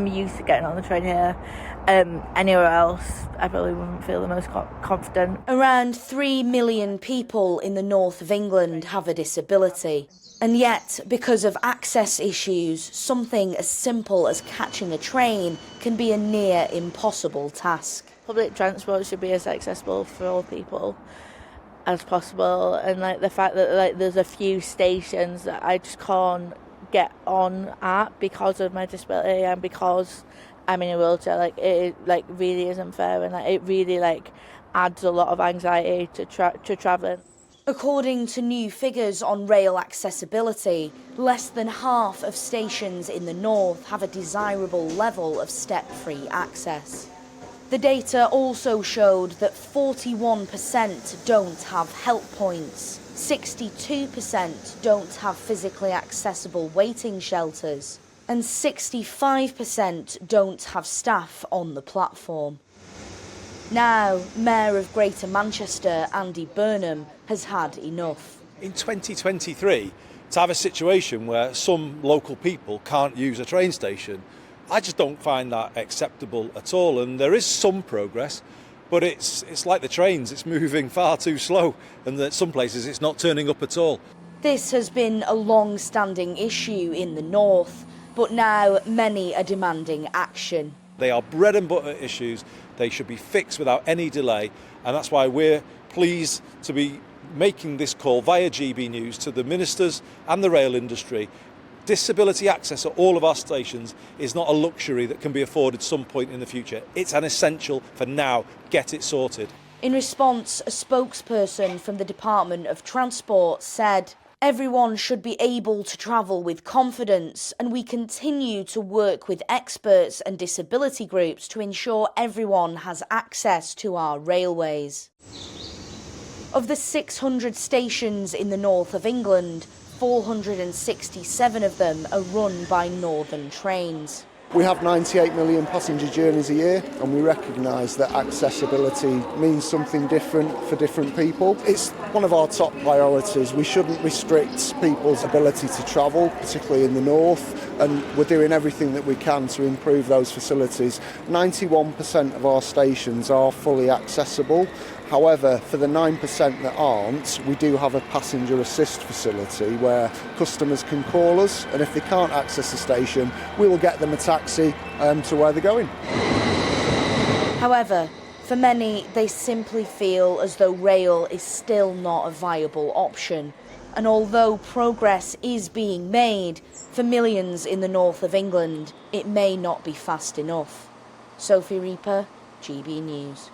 used to getting on the train here. Anywhere else, I probably wouldn't feel the most confident. Around 3 million people in the north of England have a disability. And yet, because of access issues, something as simple as catching a train can be a near impossible task. Public transport should be as accessible for all people as possible, and like the fact that like there's a few stations that I just can't get on at because of my disability and because I'm in a wheelchair, like it like really isn't fair, and like it really like adds a lot of anxiety to travelling. According to new figures on rail accessibility, less than half of stations in the north have a desirable level of step-free access. The data also showed that 41% don't have help points, 62% don't have physically accessible waiting shelters, and 65% don't have staff on the platform. Now, Mayor of Greater Manchester, Andy Burnham, has had enough. In 2023, to have a situation where some local people can't use a train station, I just don't find that acceptable at all. And there is some progress, but it's like the trains, it's moving far too slow, and at some places it's not turning up at all. This has been a long-standing issue in the north, but now many are demanding action. They are bread and butter issues. They should be fixed without any delay, and that's why we're pleased to be making this call via GB News to the ministers and the rail industry. Disability access at all of our stations is not a luxury that can be afforded some point in the future. It's an essential for now. Get it sorted. In response, a spokesperson from the Department of Transport said, "Everyone should be able to travel with confidence, and we continue to work with experts and disability groups to ensure everyone has access to our railways." Of the 600 stations in the north of England, 467 of them are run by Northern Trains. We have 98 million passenger journeys a year, and we recognise that accessibility means something different for different people. It's one of our top priorities. We shouldn't restrict people's ability to travel, particularly in the north, and we're doing everything that we can to improve those facilities. 91% of our stations are fully accessible. However, for the 9% that aren't, we do have a passenger assist facility where customers can call us, and if they can't access the station, we will get them a taxi to where they're going. However, for many, they simply feel as though rail is still not a viable option. And although progress is being made, for millions in the north of England, it may not be fast enough. Sophie Reaper, GB News.